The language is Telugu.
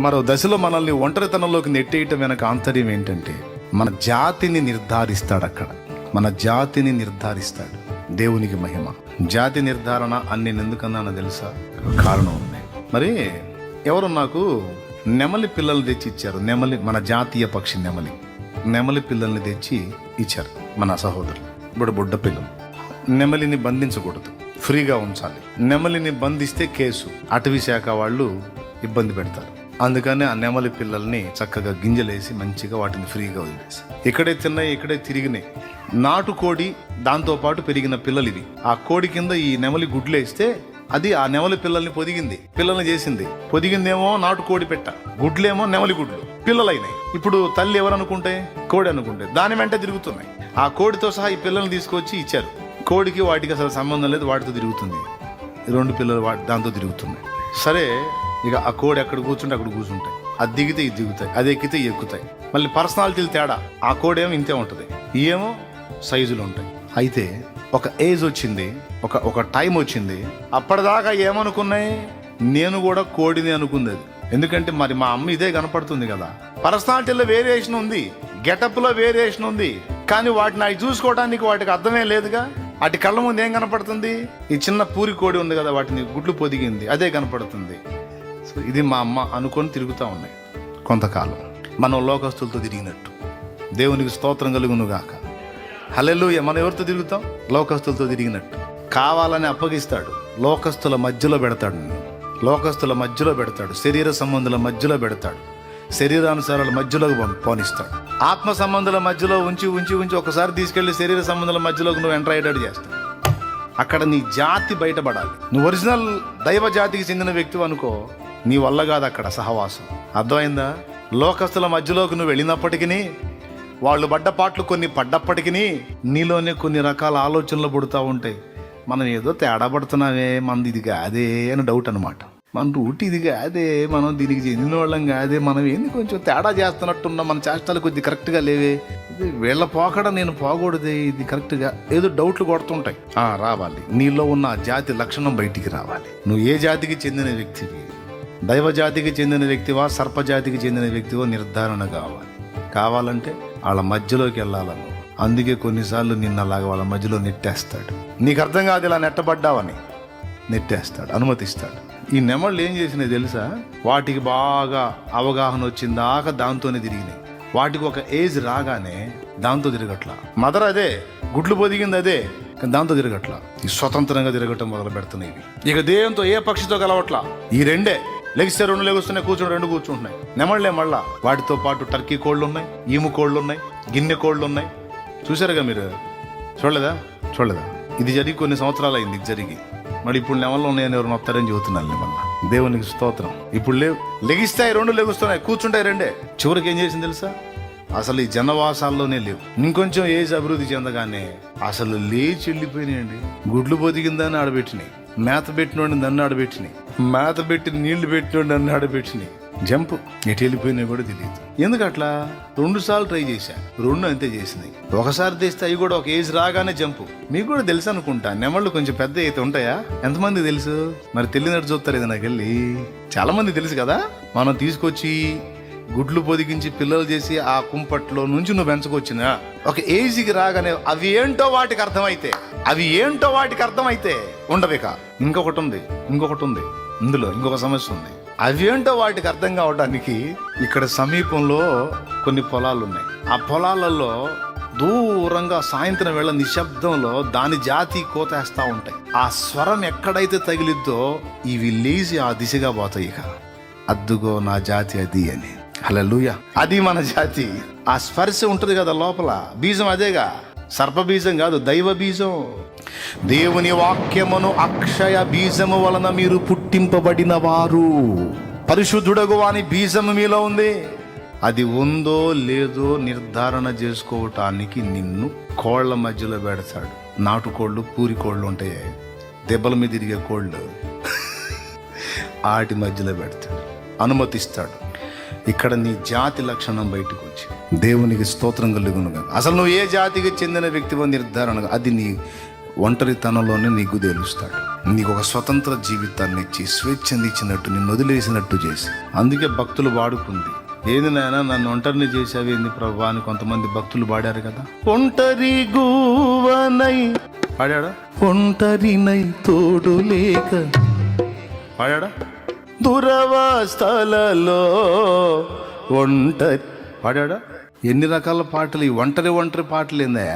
మరో దశలో మనల్ని ఒంటరితనంలోకి నెట్టేయటం వెనక ఆంతర్యం ఏంటంటే, మన జాతిని నిర్ధారిస్తాడు. అక్కడ మన జాతిని నిర్ధారిస్తాడు. దేవునికి మహిమ. జాతి నిర్ధారణ అని నేను ఎందుకన్నానో తెలుసా? కారణం ఉంది. మరి ఎవరు నాకు నెమలి పిల్లలు తెచ్చి ఇచ్చారు. నెమలి, మన జాతీయ పక్షి నెమలి పిల్లల్ని తెచ్చి ఇచ్చారు మన సహోదరులు. బుడ్డ పిల్లలు. నెమలిని బంధించకూడదు, ఫ్రీగా ఉంచాలి. నెమలిని బంధిస్తే కేసు, అటవీ శాఖ వాళ్ళు ఇబ్బంది పెడతారు. అందుకని ఆ నెమలి పిల్లల్ని చక్కగా గింజలేసి మంచిగా వాటిని ఫ్రీగా వదిలేసి, ఇక్కడే తిన్నాయి, ఇక్కడే తిరిగినాయి. నాటుకోడి దాంతో పాటు పెరిగిన పిల్లలు ఇవి. ఆ కోడి కింద ఈ నెమలి గుడ్లు వేస్తే అది ఆ నెమలి పిల్లల్ని పిల్లల్ని చేసింది. పొదిగిందేమో నాటుకోడి పెట్ట, గుడ్లేమో నెమలి గుడ్లు, పిల్లలైనాయి. ఇప్పుడు తల్లి ఎవరు అనుకుంటే? కోడి అనుకుంటే దాని వెంట తిరుగుతున్నాయి. ఆ కోడితో సహా ఈ పిల్లల్ని తీసుకొచ్చి ఇచ్చారు. కోడికి వాటికి అసలు సంబంధం లేదు, వాటితో తిరుగుతుంది. 2 పిల్లలు దాంతో తిరుగుతున్నాయి. సరే, ఇక ఆ కోడి ఎక్కడ కూర్చుంటే అక్కడ కూర్చుంటాయి. అది దిగితే ఇది దిగుతాయి, అది ఎక్కితే ఎక్కుతాయి. మళ్ళీ పర్సనాలిటీలు తేడా. ఆ కోడి ఏమో ఇంతే ఉంటుంది, ఏమో సైజులు ఉంటాయి. అయితే ఒక ఏజ్ వచ్చింది, ఒక టైం వచ్చింది. అప్పటిదాకా ఏమనుకున్నాయి? నేను కూడా కోడిని అనుకుంది. అది ఎందుకంటే మరి మా అమ్మ ఇదే కనపడుతుంది కదా. పర్సనాలిటీలో వేరియేషన్ ఉంది, గెటప్లో వేరియేషన్ ఉంది, కానీ వాటిని అవి చూసుకోవడానికి వాటికి అర్థమే లేదుగా. వాటి కళ్ళ ముందు ఏం కనపడుతుంది? ఈ చిన్న పూరి కోడి ఉంది కదా, వాటిని గుడ్లు పొదిగింది, అదే కనపడుతుంది. సో ఇది మా అమ్మ అనుకొని తిరుగుతూ ఉన్నాయి. కొంతకాలం మనం లోకస్తులతో తిరిగినట్టు. దేవునికి స్తోత్రం కలుగునుగాక. హల్లెలూయా. మనం ఎవరితో తిరుగుతాం? లోకస్తులతో తిరిగినట్టు. కావాలని అప్పగిస్తాడు, లోకస్తుల మధ్యలో పెడతాడు. లోకస్తుల మధ్యలో పెడతాడు, శరీర సంబంధుల మధ్యలో పెడతాడు, శరీరానుసారాల మధ్యలో పోనిస్తాడు. ఆత్మ సంబంధాల మధ్యలో ఉంచి ఉంచి ఉంచి ఒకసారి తీసుకెళ్లి శరీర సంబంధాల మధ్యలోకి నువ్వు ఎంటర్ అయ్యేటట్టు చేస్తావు. అక్కడ నీ జాతి బయటపడాలి. నువ్వు ఒరిజినల్ దైవ జాతికి చెందిన వ్యక్తి అనుకో, నీ వల్ల కాదు అక్కడ సహవాసం. అర్థమైందా? లోకస్తుల మధ్యలోకి నువ్వు వెళ్ళినప్పటికీ, వాళ్ళు పడ్డపాట్లు కొన్ని పడ్డప్పటికీ నీలోనే కొన్ని రకాల ఆలోచనలు పుడుతూ ఉంటాయి. మనం ఏదో తేడా పడుతున్నామే, మనది ఇది కాదే అని డౌట్ అనమాట. మన రూట్ ఇది కాదే, మనం దీనికి చెందిన వాళ్ళం కాదే, మనం ఏంది కొంచెం తేడా చేస్తున్నట్టున్నా, మన చేష్టాలు కొద్ది కరెక్ట్గా లేవే, ఇది వీళ్ళ పోకడ నేను పోకూడదే, ఇది కరెక్ట్గా ఏదో డౌట్లు కొడుతుంటాయి. రావాలి, నీలో ఉన్న జాతి లక్షణం బయటికి రావాలి. నువ్వు ఏ జాతికి చెందిన వ్యక్తివి? దైవ జాతికి చెందిన వ్యక్తివా, సర్పజాతికి చెందిన వ్యక్తివో నిర్ధారణ కావాలంటే వాళ్ళ మధ్యలోకి వెళ్ళాలను. అందుకే కొన్నిసార్లు నిన్న అలాగా వాళ్ళ మధ్యలో నెట్టేస్తాడు. నీకు అర్థం కాదు ఇలా నెట్టబడ్డావని, నెట్టేస్తాడు, అనుమతిస్తాడు. ఈ నెమళ్ళు ఏం చేసినాయి తెలుసా? వాటికి బాగా అవగాహన వచ్చిందాకా దాంతోనే తిరిగినాయి. వాటికి ఒక ఏజ్ రాగానే దాంతో తిరగట్లా. మదర్ అదే, గుడ్లు పొదిగింది అదే, కానీ దాంతో తిరగట్లా. ఈ స్వతంత్రంగా తిరగటం మొదలు పెడుతున్నాయి. ఇక దేవునితో ఏ పక్షితో కలవట్లా. ఈ రెండే. లెగిస్తే 2 లెగుస్తున్నాయి, కూర్చుని 2 కూర్చుంటున్నాయి. నెమళ్ళే మళ్ళా. వాటితో పాటు టర్కీ కోళ్ళు ఉన్నాయి, ఈము కోళ్ళు ఉన్నాయి, గిన్నె కోళ్ళు ఉన్నాయి. చూసారుగా మీరు? చూడలేదా? ఇది జరిగి కొన్ని సంవత్సరాలు అయింది. ఇది జరిగి మరి ఇప్పుడు నెమళ్ళు ఉన్నాయని ఎవరు వస్తారని చెబుతున్నాను. మళ్ళా దేవునికి స్తోత్రం. ఇప్పుడు లేవు. లెగిస్తాయి 2 లెగుస్తున్నాయి, కూర్చుంటాయి 2. చివరికి ఏం చేసింది తెలుసా? అసలు ఈ జనవాసాల్లోనే లేవు. ఇంకొంచెం ఏజ్ అభివృద్ధి చెందగానే అసలు లేచి వెళ్ళిపోయినాయండి. గుడ్లు పొదిగిందని ఆడబెట్టినాయి, మేత పెట్టినోడిని దాన్ని ఆడబెట్టినాయి, మేత పెట్టి నీళ్లు పెట్టినోడి దాన్ని ఆడబెట్టినాయి. జంపు ఎటు వెళ్ళిపోయినాయి కూడా తెలియదు. ఎందుకు అట్లా? 2 సార్లు ట్రై చేశా, 2 అంతే చేసినాయి. ఒకసారి తెస్తే అవి కూడా ఒక ఏజ్ రాగానే జంపు. మీకు కూడా తెలుసు అనుకుంటా, నెమళ్ళు కొంచెం పెద్ద అయితే ఉంటాయా? ఎంతమంది తెలుసు? మరి తెలియనట్టు చూస్తారు ఇది. నాకు వెళ్ళి చాలా మంది తెలుసు కదా. మనం తీసుకొచ్చి గుడ్లు పొదిగించి పిల్లలు చేసి ఆ కుంపట్లో నుంచి నువ్వు పెంచుకొచ్చినా ఒక ఏజ్కి రాగానే అవి ఏంటో వాటికి అర్థమైతే ఉండవిక. ఇంకొకటి ఉంది ఇందులో ఇంకొక సమస్య ఉంది. అవి ఏంటో వాటికి అర్థం కావడానికి ఇక్కడ సమీపంలో కొన్ని పొలాలు ఉన్నాయి. ఆ పొలాలలో దూరంగా సాయంత్రం వేళ నిశ్శబ్దంలో దాని జాతి కోతేస్తా ఉంటాయి. ఆ స్వరం ఎక్కడైతే తగిలిద్దో ఇవి లేచి ఆ దిశగా పోతాయి. ఇక అద్దుగో నా జాతి అది అని. హల్లెలూయా. అది మన జాతి. ఆ స్పర్శ ఉంటుంది కదా లోపల. బీజం అదేగా, సర్ప బీజం కాదు, దైవ బీజం. దేవుని వాక్యమును అక్షయ బీజము వలన మీరు పుట్టింపబడిన వారు. పరిశుద్ధుడగు వాని బీజము మీలో ఉంది. అది ఉందో లేదో నిర్ధారణ చేసుకోవటానికి నిన్ను కోళ్ల మధ్యలో పెడతాడు. నాటుకోళ్ళు, పూరి కోళ్ళు ఉంటాయి, దెబ్బల మీద తిరిగే కోళ్ళు, వాటి మధ్యలో పెడతాడు, అనుమతిస్తాడు. ఇక్కడ నీ జాతి లక్షణం బయటకు వచ్చి దేవునికి స్తోత్రం కలుగునుగా. అసలు నువ్వు ఏ జాతికి చెందిన వ్యక్తివో నిర్ధారణ, అది నీ ఒంటరితనంలోనే నీకు తెలుస్తాడు. నీకు ఒక స్వతంత్ర జీవితాన్ని ఇచ్చి స్వేచ్ఛని ఇచ్చినట్టు, నిన్ను వదిలేసినట్టు చేసి. అందుకే భక్తులు వాడుకుంది, ఏది నాయనా నన్ను ఒంటరిని చేసావి ఏంది ప్రభా అని కొంతమంది భక్తులు పాడారు కదా. ఒంటరి గూవనై పాడా, ఒంటరినై తోడు లేక పాడా, దురవస్థలలో ఒంటరి పాడా. ఎన్ని రకాల పాటలు, ఈ ఒంటరి పాటలు ఏందా?